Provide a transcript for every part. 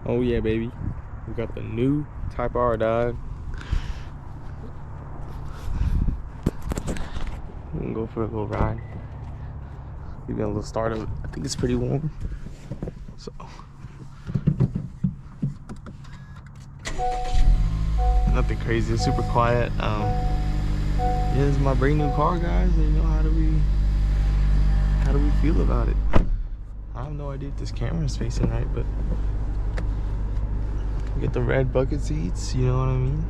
Oh yeah, baby. We got the new Type R, dog. We can go for a little ride. Maybe a little start of it. I think it's pretty warm. So nothing crazy, it's super quiet. Yeah, this is my brand new car, guys. And, you know, how do we feel about it? I have no idea if this camera is facing right, but we get the red bucket seats, you know what I mean?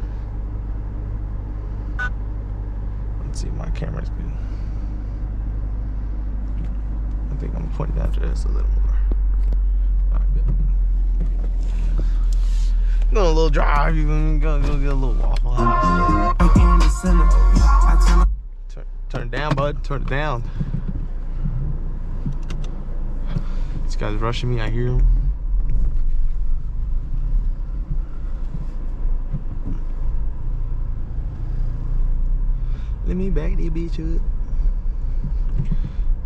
Let's see if my camera's good. I think I'm pointing out just a little more. Alright, good. Going a little drive, you gonna go get a little Waffle House. Turn it down, bud. Turn it down. This guy's rushing me, I hear him. Let me back that bitch up.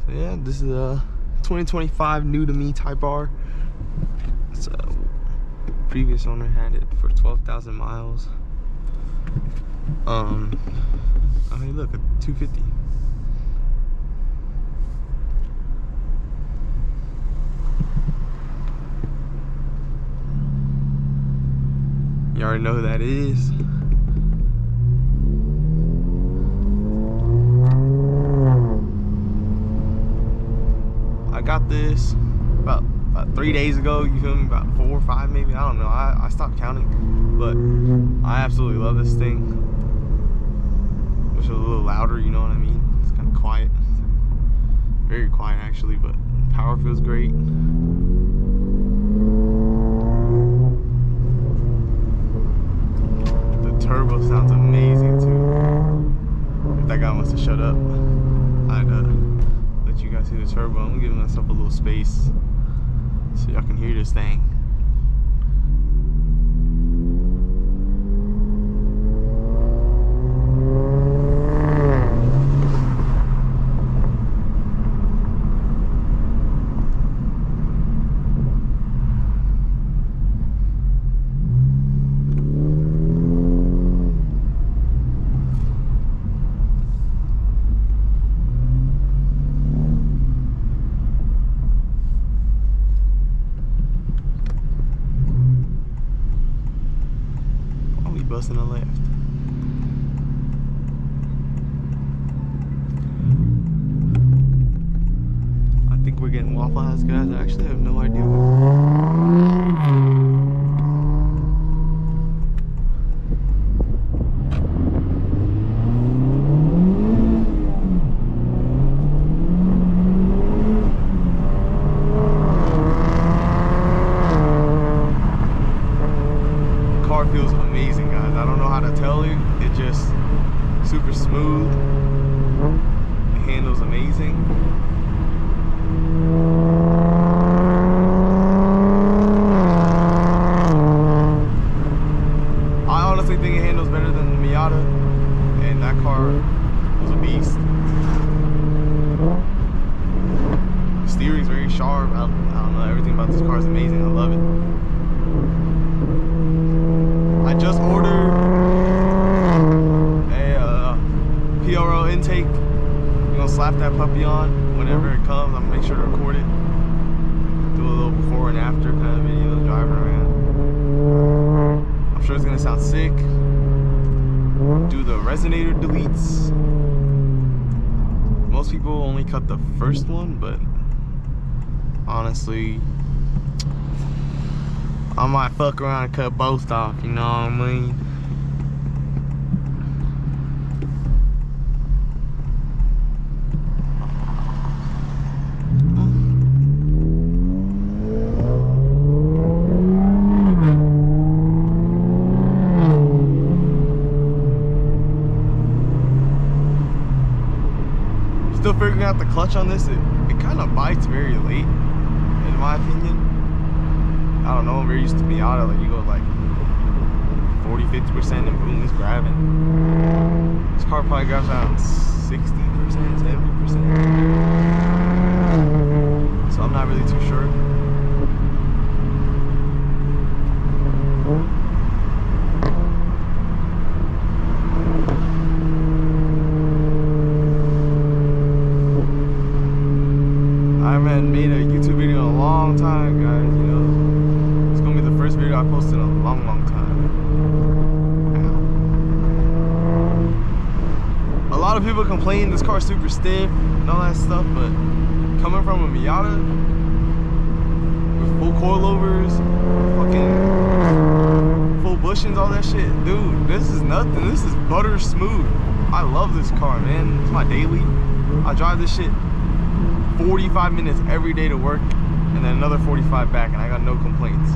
So yeah, this is a 2025 new to me Type R. So previous owner had it for 12,000 miles. I mean, look, a 250. You already know who that is. I got this about 3 days ago, you feel me? About 4 or 5 maybe, I don't know. I stopped counting, but I absolutely love this thing. Wish it was a little louder, you know what I mean? It's kind of quiet. Very quiet actually, but power feels great. Turbo sounds amazing too. If that guy wants to shut up, I'd let you guys hear the turbo. I'm giving myself a little space so y'all can hear this thing. Bus in the left. I think we're getting Waffle House, guys. I actually have no idea the car feels amazing, guys. I don't know how to tell you. It just super smooth. It handles amazing. I honestly think it handles better than the Miata, and that car was a beast. The steering's very sharp. I don't know, everything about this car is amazing. I love it. I just ordered a PRO intake. I'm gonna slap that puppy on whenever it comes. I'm gonna make sure to record it. Do a little before and after kind of video driving around. I'm sure it's gonna sound sick. Do the resonator deletes. Most people only cut the first one, but honestly, I might fuck around and cut both off, you know what I mean? Still figuring out the clutch on this. It kind of bites very late, in my opinion. I don't know, we're used to Miata, like you go like 40-50% and boom, it's grabbing. This car probably grabs around 60%, 70%. So I'm not really too sure. guys. You know, it's gonna be the first video I posted in a long, long time. A lot of people complain this car's super stiff and all that stuff, but coming from a Miata with full coilovers, fucking full bushings, all that shit, dude, this is nothing. This is butter smooth. I love this car, man. It's my daily. I drive this shit 45 minutes every day to work and then another 45 back, and I got no complaints.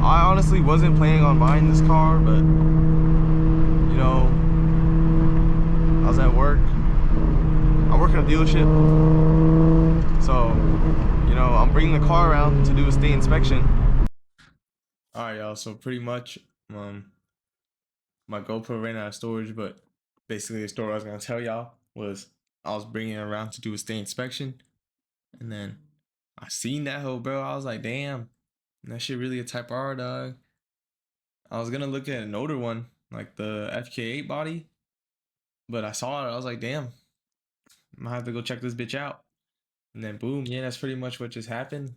I honestly wasn't planning on buying this car, but you know, I was at work. I work in a dealership, so you know, I'm bringing the car around to do a state inspection. All right, y'all. So pretty much, my GoPro ran out of storage, but basically the story I was gonna tell y'all was I was bringing it around to do a state inspection, and then I seen that hoe, bro. I was like, damn, that shit really a Type R, dog. I was gonna look at an older one, like the FK8 body, but I saw it. I was like, damn, I'm gonna have to go check this bitch out. And then boom, yeah, that's pretty much what just happened.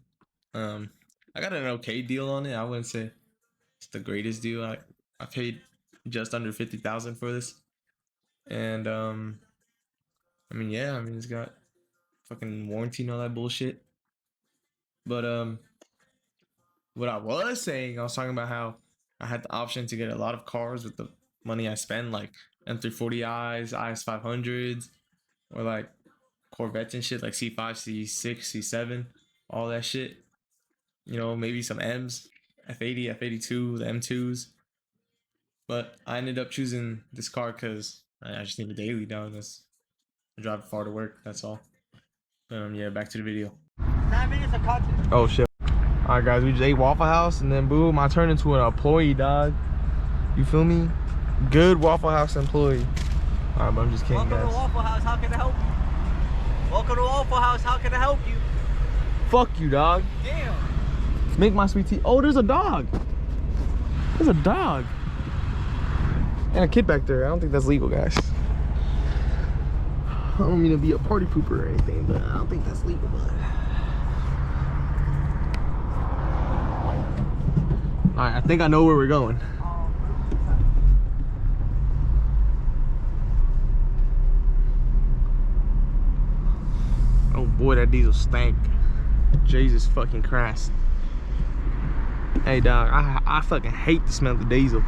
I got an okay deal on it. I wouldn't say it's the greatest deal. I paid just under 50,000 for this, and I mean, yeah, I mean, it's got fucking warranty and all that bullshit. But what I was saying, I was talking about how I had the option to get a lot of cars with the money I spend, like M340is, IS500s, or like Corvettes and shit, like C5, C6, C7, all that shit. You know, maybe some M's, F80, F82, the M2s. But I ended up choosing this car because I just need a daily, dog. I drive far to work, that's all. Yeah, back to the video. 9 minutes of content. Oh shit. Alright guys, we just ate Waffle House and then boom, I turned into an employee, dog. You feel me? Good Waffle House employee. Alright, but I'm just kidding, Welcome guys. to Waffle House, how can I help you? Welcome to Waffle House, how can I help you? Fuck you, dog. Damn. Make my sweet tea. Oh, there's a dog. There's a dog. And a kid back there. I don't think that's legal, guys. I don't mean to be a party pooper or anything, but I don't think that's legal, bud. Alright, I think I know where we're going. Oh boy, that diesel stank. Jesus fucking Christ. Hey dog, I fucking hate the smell of the diesel.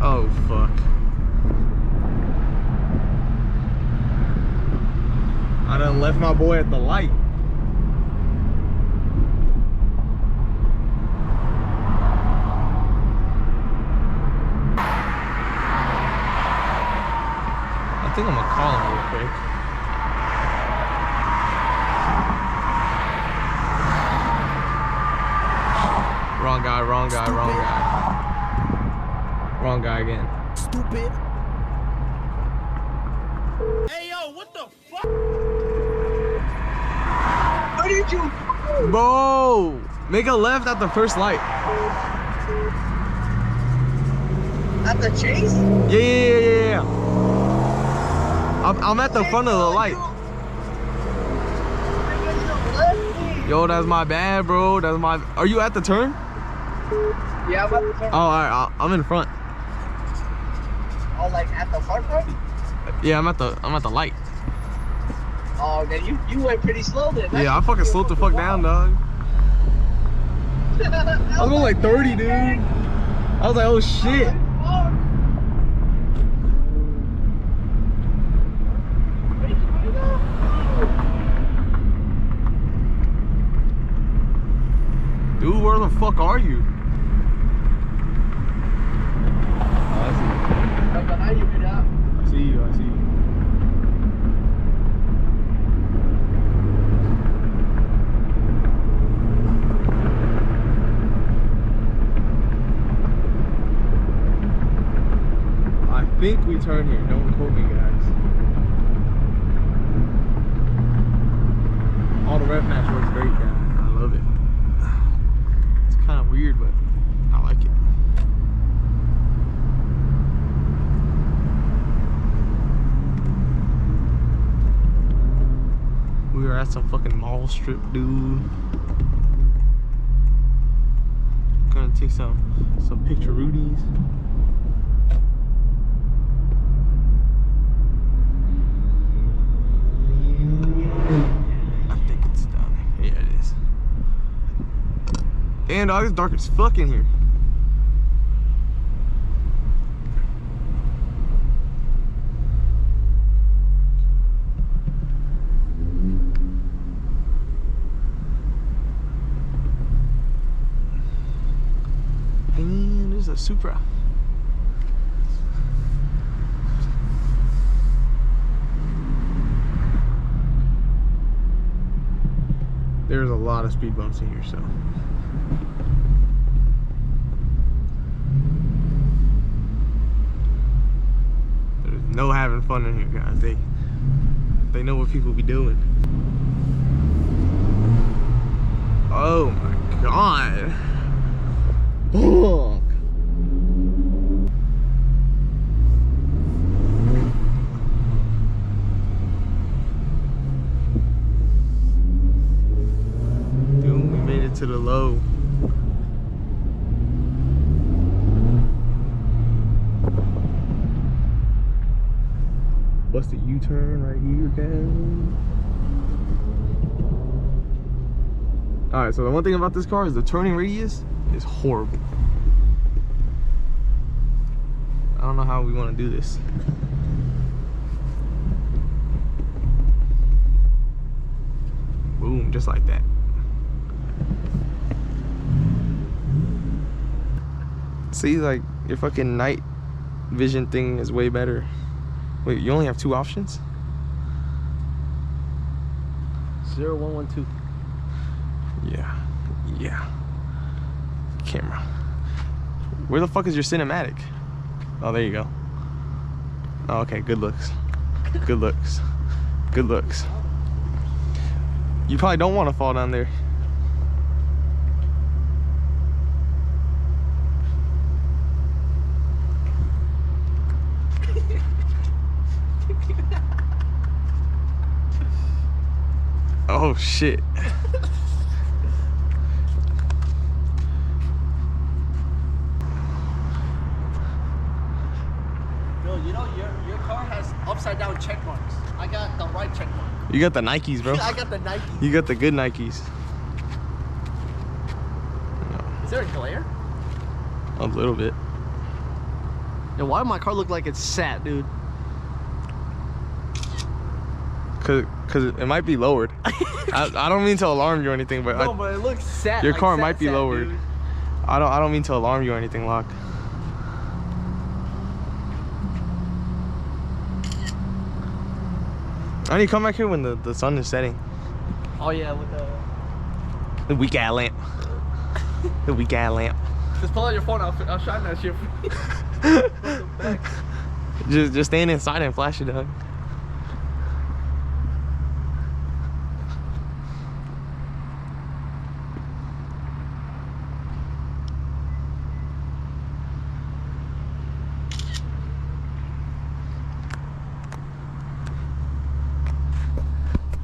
Oh fuck. I done left my boy at the light. I think I'm gonna call him real quick. Wrong guy, wrong guy, Stupid. wrong guy. Wrong guy again. Stupid. Hey yo, what the fuck? What did you do? Bro, make a left at the first light. At the chase? Yeah. I'm at the front of the light. Yo, that's my bad, bro. That's my. Are you at the turn? Yeah, I'm at the turn. Oh, all right. I'm in front. Oh, like at the front? Yeah, I'm at the light. Oh, then you went pretty slow then. Yeah, I fucking slowed the fuck down, dog. I was going like 30, dude. I was like, oh shit. Dude, where the fuck are you? Oh, I see you. Right behind you, right now. I see you. I think we turn here. Don't quote me, guys. rev match works great, man. I love it. It's kind of weird, but I like it. We were at some fucking mall strip, dude. Gonna take some picture-roonies. I think it's down there. Yeah, it is. And dog, it's dark as fuck in here. And there's a Supra. There's a lot of speed bumps in here, so. There's no having fun in here, guys. They know what people be doing. Oh my god. Fuck. Dude, we made it to the low. Bust a U-turn right here, guys. Alright, so the one thing about this car is the turning radius is horrible. I don't know how we want to do this. Boom, just like that. See, like, your fucking night vision thing is way better. Wait, you only have 2 options? 0112. Yeah. Camera. Where the fuck is your cinematic? Oh, there you go. Oh, okay, good looks. Good looks. Good looks. You probably don't want to fall down there. Oh shit. Yo, you know your car has upside down check marks. I got the right check mark. You got the Nikes, bro. I got the Nikes. You got the good Nikes. Is there a glare? A little bit. Yo, why does my car look like it's sat, dude? Cause it might be lowered. I don't mean to alarm you or anything, but No, but it looks sat. your like car sat, might be sat, lowered. dude. I don't mean to alarm you or anything, Locke. I need to come back here when the sun is setting. Oh yeah, with The weak ass lamp. The weak ass lamp. Just pull out your phone. I'll shine that shit for you. Just stand inside and flash it, dog.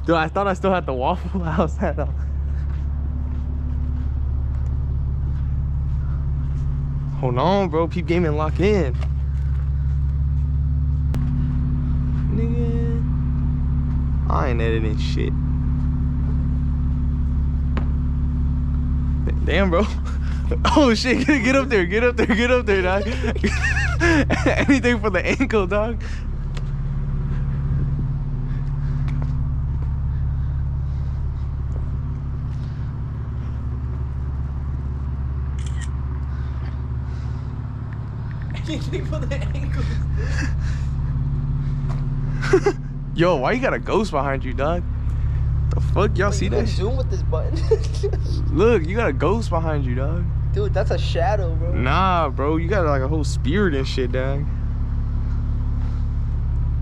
Dude, I thought I still had the Waffle House hat on. Hold on, bro. Peep game and lock in. Nigga. I ain't editing shit. Damn, bro. Oh shit, get up there, get up there, get up there, dog. Anything for the ankle, dog. Anything for the ankles. Yo, why you got a ghost behind you, dog? The fuck, y'all see that shit? Zoom with this button. Look, you got a ghost behind you, dog. Dude, that's a shadow, bro. Nah, bro, you got like a whole spirit and shit, dog.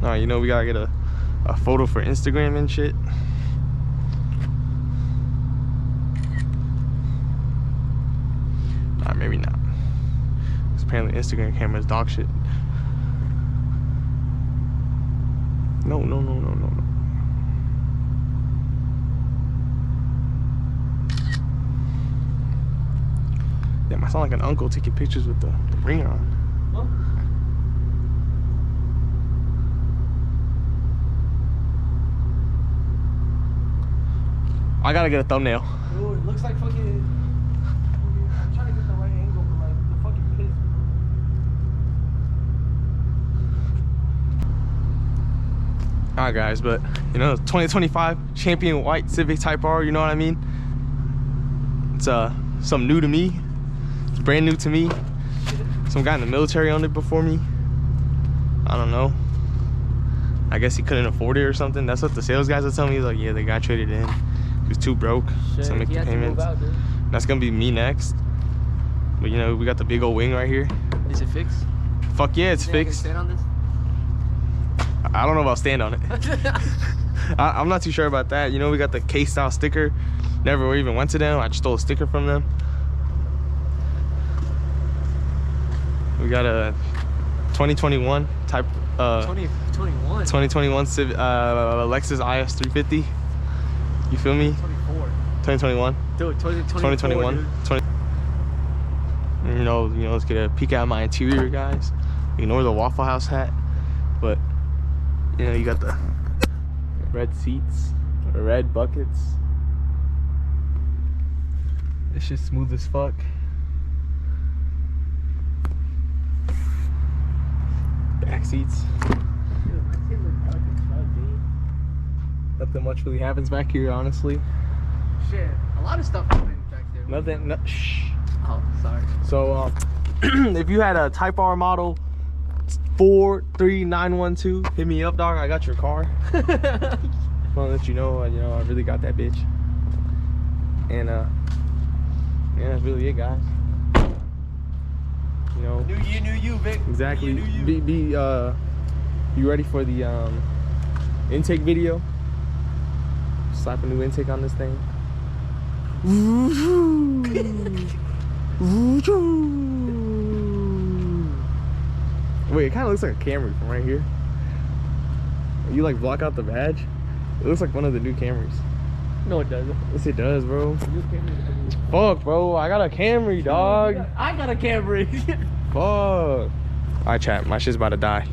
Nah, you know we gotta get a photo for Instagram and shit. maybe not. 'Cause apparently Instagram camera is dog shit. No. Damn, I sound like an uncle taking pictures with the ringer on. Huh? I gotta get a thumbnail. Dude, it looks like fucking. I'm trying to get the right angle, but like the fucking piss. Alright guys, but you know, 2025 champion white Civic Type R, you know what I mean? It's something new to me. It's brand new to me. Some guy in the military owned it before me. I don't know. I guess he couldn't afford it or something. That's what the sales guys are telling me. He's like, yeah, the guy traded in. He was too broke to make the payments. To move out, dude. That's gonna be me next. But you know, we got the big old wing right here. Is it fixed? Fuck yeah, it's fixed. Stand on this? I don't know about stand on it. I'm not too sure about that. You know, we got the K-style sticker. Never even went to them. I just stole a sticker from them. We got a 2021 type 2021 Civic Lexus IS 350. You feel me? 2021. Dude, 2021. 20. You know, let's get a peek at my interior, guys. Ignore the Waffle House hat, but you know, you got the red seats, red buckets. It's just smooth as fuck. Back seats. Nothing much really happens back here, honestly. Shit, a lot of stuff happens back there. Nothing. No, shh. Oh, sorry. So, if you had a Type R model 43912, hit me up, dog. I got your car. Just want to let you know, I really got that bitch. And yeah, that's really it, guys. You know, New year, new you, Vic. exactly. New year, new you. You ready for the intake video? Slap a new intake on this thing. Wait, it kind of looks like a Camry from right here. You like block out the badge? It looks like one of the new Camrys. No, it doesn't. Yes, it does, bro. Fuck, bro. I got a Camry, dog. I got a Camry. Fuck. Alright, chat. My shit's about to die.